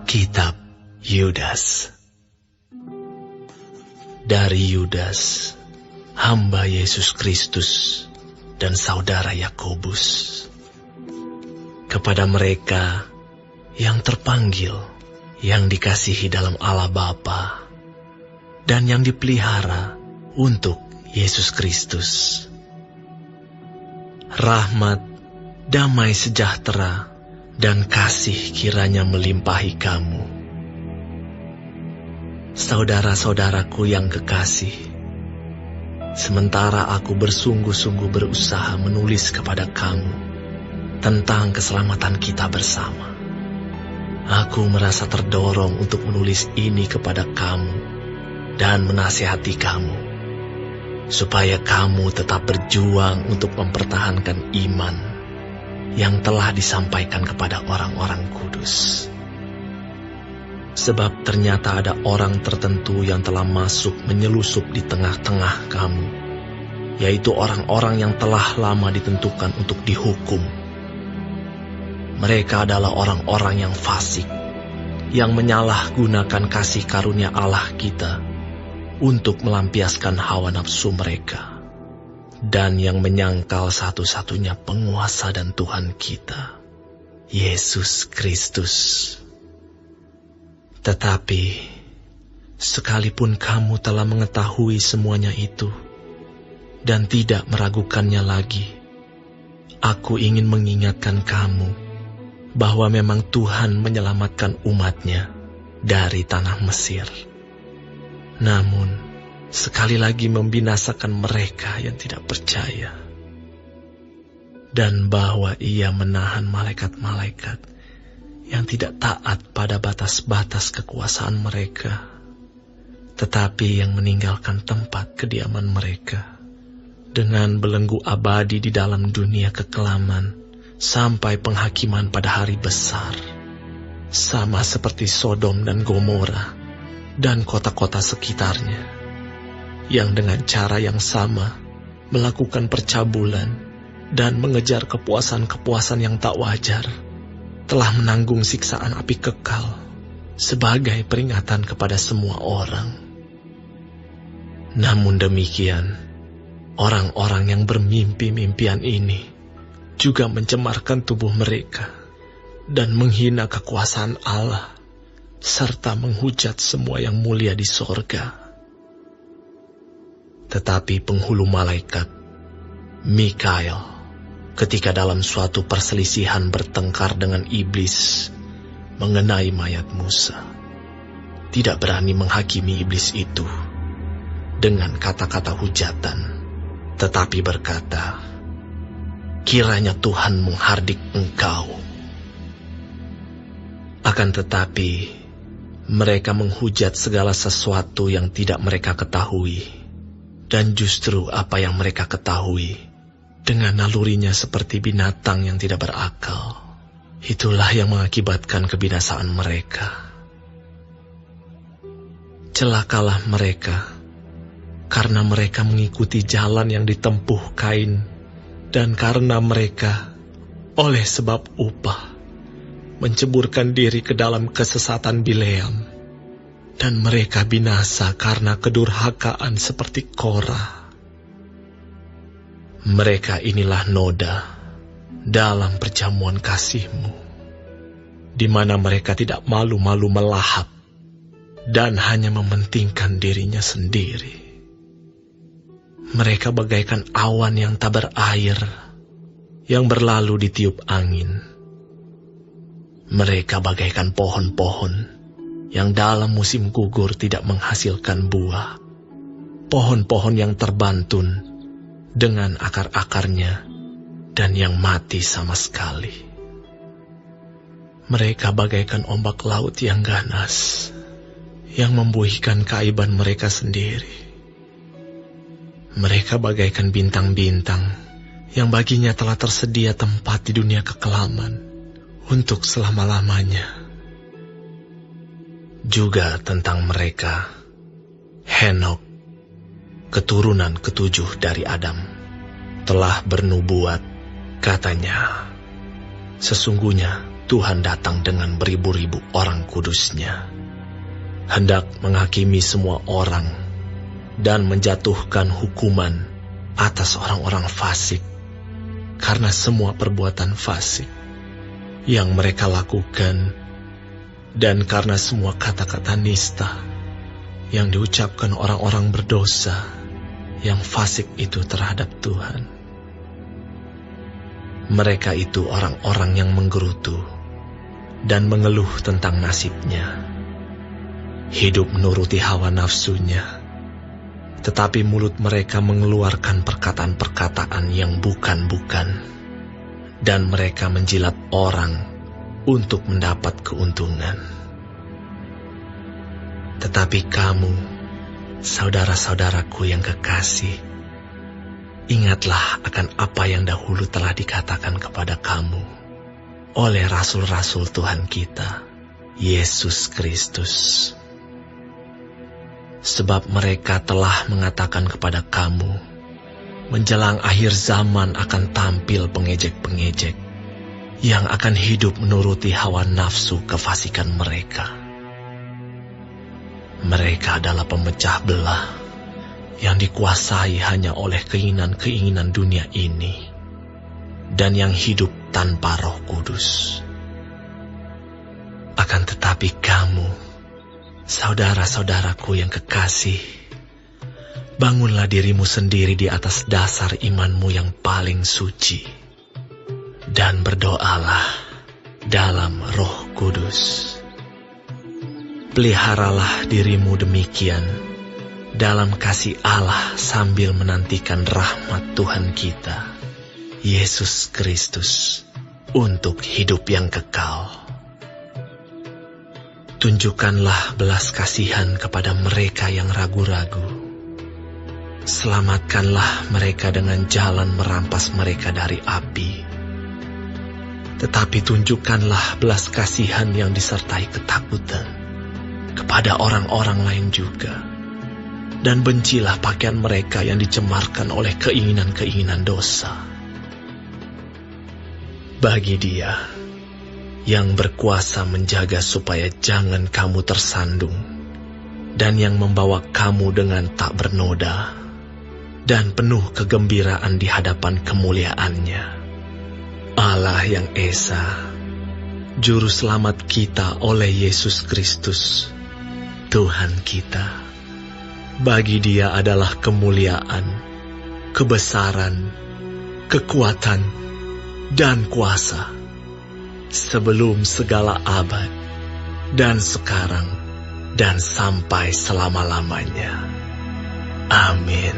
Kitab Yudas. Dari Yudas, hamba Yesus Kristus dan saudara Yakobus, kepada mereka yang terpanggil, yang dikasihi dalam Allah Bapa, dan yang dipelihara untuk Yesus Kristus. Rahmat, damai sejahtera, dan kasih kiranya melimpahi kamu. Saudara-saudaraku yang kekasih, sementara aku bersungguh-sungguh berusaha menulis kepada kamu tentang keselamatan kita bersama, aku merasa terdorong untuk menulis ini kepada kamu dan menasihati kamu, supaya kamu tetap berjuang untuk mempertahankan iman yang telah disampaikan kepada orang-orang kudus. Sebab ternyata ada orang tertentu yang telah masuk menyelusup di tengah-tengah kamu, yaitu orang-orang yang telah lama ditentukan untuk dihukum. Mereka adalah orang-orang yang fasik, yang menyalahgunakan kasih karunia Allah kita untuk melampiaskan hawa nafsu mereka, dan yang menyangkal satu-satunya penguasa dan Tuhan kita, Yesus Kristus. Tetapi, sekalipun kamu telah mengetahui semuanya itu, dan tidak meragukannya lagi, aku ingin mengingatkan kamu, bahwa memang Tuhan menyelamatkan umat-Nya dari tanah Mesir. Namun, sekali lagi membinasakan mereka yang tidak percaya, dan bahwa Ia menahan malaikat-malaikat yang tidak taat pada batas-batas kekuasaan mereka, tetapi yang meninggalkan tempat kediaman mereka, dengan belenggu abadi di dalam dunia kekelaman, sampai penghakiman pada hari besar, sama seperti Sodom dan Gomora dan kota-kota sekitarnya, yang dengan cara yang sama melakukan percabulan dan mengejar kepuasan-kepuasan yang tak wajar, telah menanggung siksaan api kekal sebagai peringatan kepada semua orang. Namun demikian, orang-orang yang bermimpi-mimpian ini juga mencemarkan tubuh mereka dan menghina kekuasaan Allah, serta menghujat semua yang mulia di sorga. Tetapi penghulu malaikat, Mikael, ketika dalam suatu perselisihan bertengkar dengan iblis mengenai mayat Musa, tidak berani menghakimi iblis itu dengan kata-kata hujatan, tetapi berkata, "Kiranya Tuhan menghardik engkau." Akan tetapi, mereka menghujat segala sesuatu yang tidak mereka ketahui. Dan justru apa yang mereka ketahui, dengan nalurinya seperti binatang yang tidak berakal, itulah yang mengakibatkan kebinasaan mereka. Celakalah mereka, karena mereka mengikuti jalan yang ditempuh Kain, dan karena mereka, oleh sebab upah, menceburkan diri ke dalam kesesatan Bileam, dan mereka binasa karena kedurhakaan seperti Korah. Mereka inilah noda dalam perjamuan kasih-Mu, di mana mereka tidak malu-malu melahap dan hanya mementingkan dirinya sendiri. Mereka bagaikan awan yang tak berair, yang berlalu ditiup angin. Mereka bagaikan pohon-pohon yang dalam musim gugur tidak menghasilkan buah, pohon-pohon yang terbantun dengan akar-akarnya dan yang mati sama sekali. Mereka bagaikan ombak laut yang ganas, yang membuihkan keaiban mereka sendiri. Mereka bagaikan bintang-bintang yang baginya telah tersedia tempat di dunia kekelaman untuk selama-lamanya. Juga tentang mereka, Henok, keturunan ketujuh dari Adam, telah bernubuat, katanya, "Sesungguhnya Tuhan datang dengan beribu-ribu orang kudusnya, hendak menghakimi semua orang dan menjatuhkan hukuman atas orang-orang fasik karena semua perbuatan fasik yang mereka lakukan dan karena semua kata-kata nista yang diucapkan orang-orang berdosa yang fasik itu terhadap Tuhan. Mereka itu orang-orang yang menggerutu dan mengeluh tentang nasibnya, hidup menuruti hawa nafsunya, tetapi mulut mereka mengeluarkan perkataan-perkataan yang bukan-bukan, dan mereka menjilat orang untuk mendapat keuntungan. Tetapi kamu, saudara-saudaraku yang kekasih, ingatlah akan apa yang dahulu telah dikatakan kepada kamu oleh rasul-rasul Tuhan kita, Yesus Kristus. Sebab mereka telah mengatakan kepada kamu, menjelang akhir zaman akan tampil pengejek-pengejek yang akan hidup menuruti hawa nafsu kefasikan mereka. Mereka adalah pemecah belah yang dikuasai hanya oleh keinginan-keinginan dunia ini dan yang hidup tanpa Roh Kudus. Akan tetapi kamu, saudara-saudaraku yang kekasih, bangunlah dirimu sendiri di atas dasar imanmu yang paling suci, dan berdoalah dalam Roh Kudus. Peliharalah dirimu demikian dalam kasih Allah sambil menantikan rahmat Tuhan kita, Yesus Kristus, untuk hidup yang kekal. Tunjukkanlah belas kasihan kepada mereka yang ragu-ragu. Selamatkanlah mereka dengan jalan merampas mereka dari api. Tetapi tunjukkanlah belas kasihan yang disertai ketakutan kepada orang-orang lain juga. Dan bencilah pakaian mereka yang dicemarkan oleh keinginan-keinginan dosa. Bagi Dia yang berkuasa menjaga supaya jangan kamu tersandung, dan yang membawa kamu dengan tak bernoda, dan penuh kegembiraan di hadapan kemuliaan-Nya, Allah yang Esa, Juru Selamat kita oleh Yesus Kristus, Tuhan kita. Bagi Dia adalah kemuliaan, kebesaran, kekuatan, dan kuasa, sebelum segala abad, dan sekarang, dan sampai selama-lamanya. Amin.